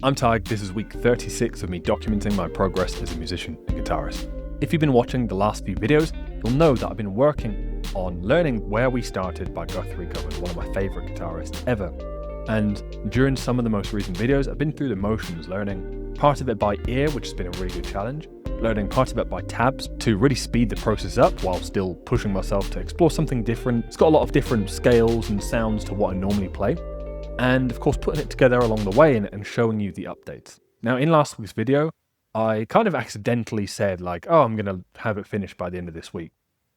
I'm Tig, this is week 36 of me documenting my progress as a musician and guitarist. If you've been watching the last few videos, you'll know that I've been working on learning Where We Started by Guthrie Govan, one of my favourite guitarists ever. And during some of the most recent videos, I've been through the motions, learning part of it by ear, which has been a really good challenge, learning part of it by tabs to really speed the process up while still pushing myself to explore something different. It's got a lot of different scales and sounds to what I normally play. And of course, putting it together along the way and showing you the updates. Now, in last week's video, I kind of accidentally said oh, I'm going to have it finished by the end of this week.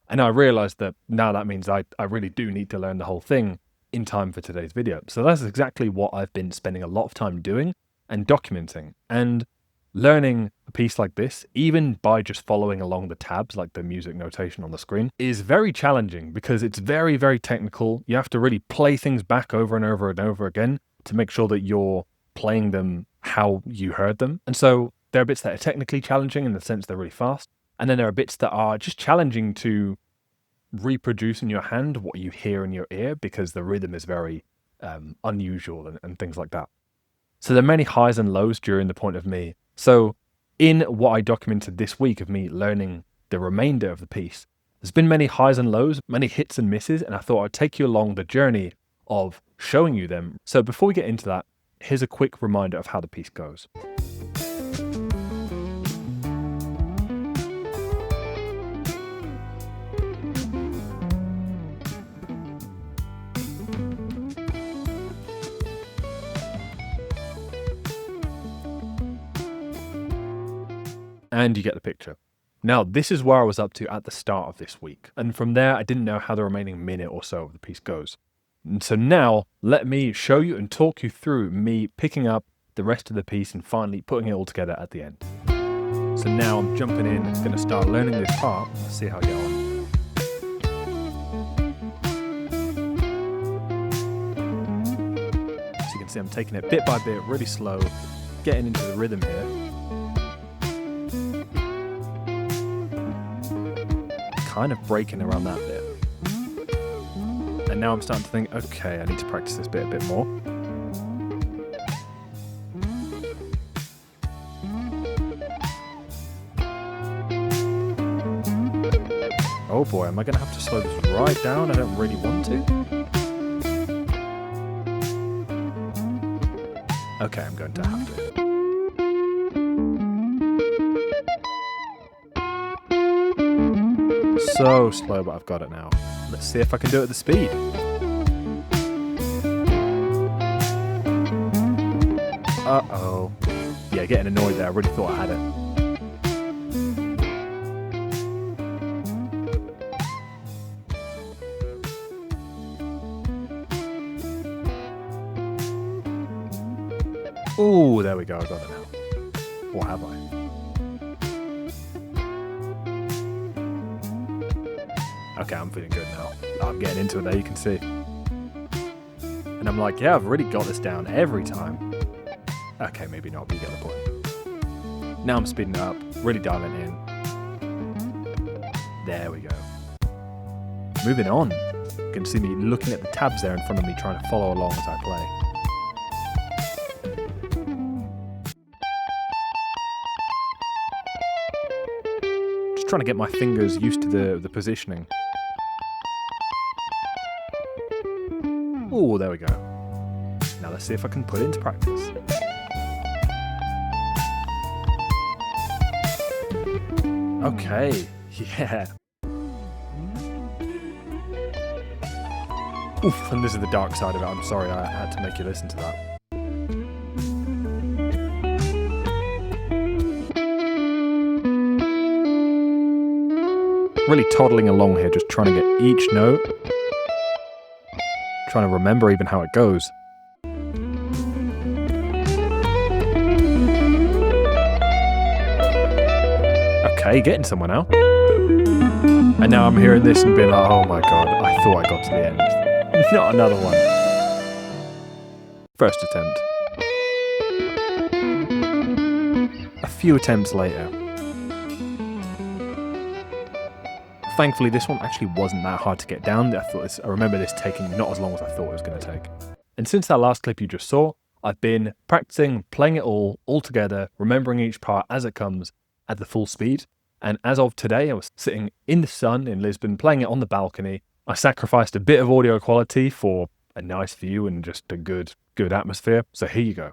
And I realized that now that means I really do need to learn the whole thing in time for today's video. So that's exactly what I've been spending a lot of time doing and documenting. And learning a piece like this, even by just following along the tabs, like the music notation on the screen, is very challenging because it's very, very technical. You have to really play things back over and over and over again to make sure that you're playing them how you heard them. And so there are bits that are technically challenging in the sense they're really fast. And then there are bits that are just challenging to reproduce in your hand what you hear in your ear because the rhythm is very unusual and things like that. So there are many highs and lows during the point of me. So in what I documented this week of me learning the remainder of the piece, there's been many highs and lows, many hits and misses, and I thought I'd take you along the journey of showing you them. So before we get into that, here's a quick reminder of how the piece goes. And you get the picture. Now, this is where I was up to at the start of this week. And from there, I didn't know how the remaining minute or so of the piece goes. And so now, let me show you and talk you through me picking up the rest of the piece and finally putting it all together at the end. So now I'm jumping in and going to start learning this part. Let's see how I get on. So you can see I'm taking it bit by bit, really slow, getting into the rhythm here. Kind of breaking around that bit. And now I'm starting to think, okay, I need to practice this bit a bit more. Oh boy, am I going to have to slow this right down? I don't really want to. Okay, I'm going to have to. So slow, but I've got it now. Let's see if I can do it at the speed. Uh-oh. Yeah, getting annoyed there. I really thought I had it. Ooh, there we go. I got it now. Or have I? Okay, I'm feeling good now. I'm getting into it there, you can see. And I'm like, yeah, I've really got this down every time. Okay, maybe not, but you get the point. Now I'm speeding it up, really dialing in. There we go. Moving on. You can see me looking at the tabs there in front of me, trying to follow along as I play. Just trying to get my fingers used to the positioning. Oh, there we go. Now let's see if I can put it into practice. Okay, yeah. Oof, and this is the dark side of it. I'm sorry I had to make you listen to that. Really toddling along here, just trying to get each note. Trying to remember even how it goes. Okay, getting somewhere now. And now I'm hearing this and being like, oh my god, I thought I got to the end. Not another one. First attempt. A few attempts later. Thankfully, this one actually wasn't that hard to get down. I remember this taking not as long as I thought it was going to take. And since that last clip you just saw, I've been practicing, playing it all together, remembering each part as it comes at the full speed. And as of today, I was sitting in the sun in Lisbon, playing it on the balcony. I sacrificed a bit of audio quality for a nice view and just a good atmosphere. So here you go.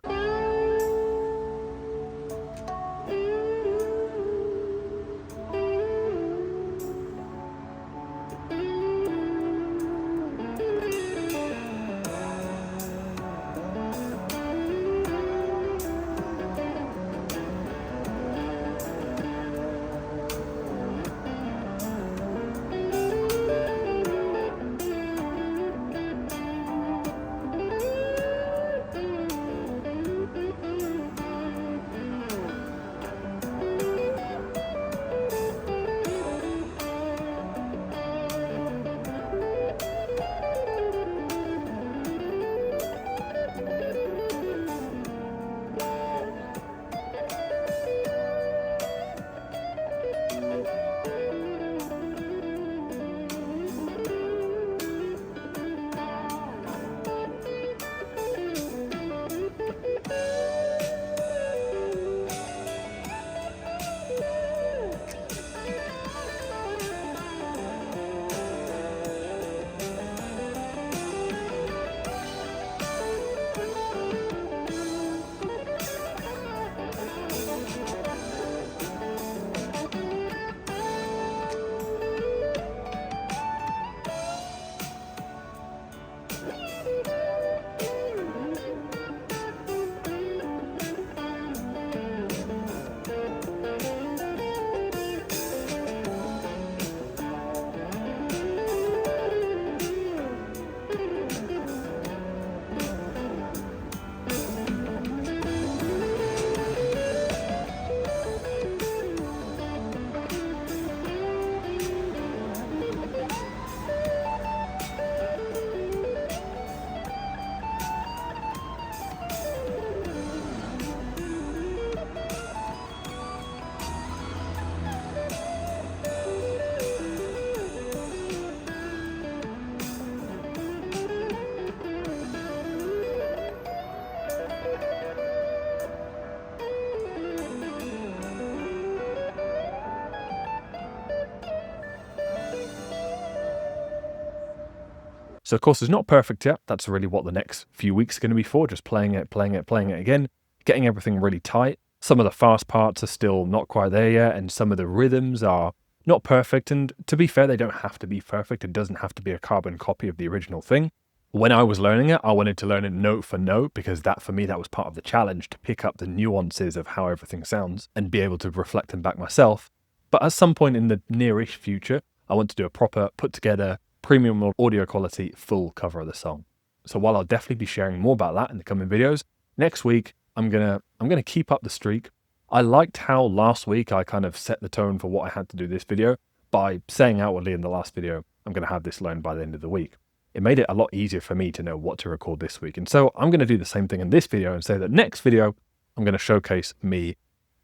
So of course it's not perfect yet. That's really what the next few weeks are going to be for, just playing it again, getting everything really tight. Some of the fast parts are still not quite there yet, and some of the rhythms are not perfect. And to be fair, they don't have to be perfect. It doesn't have to be a carbon copy of the original thing. When I was learning it, I wanted to learn it note for note, because that for me, that was part of the challenge, to pick up the nuances of how everything sounds and be able to reflect them back myself. But at some point in the nearish future, I want to do a proper, put together, premium audio quality full cover of the song. So while I'll definitely be sharing more about that in the coming videos, next week I'm gonna keep up the streak. I liked how last week I kind of set the tone for what I had to do this video by saying outwardly in the last video, I'm gonna have this learned by the end of the week. It made it a lot easier for me to know what to record this week. And so I'm gonna do the same thing in this video and say that next video, I'm gonna showcase me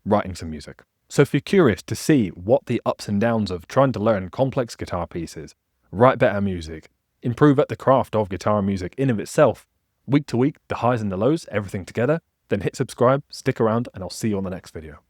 writing some music. So if you're curious to see what the ups and downs of trying to learn complex guitar pieces, write better music, improve at the craft of guitar music in of itself, week to week, the highs and the lows, everything together, then hit subscribe, stick around, and I'll see you on the next video.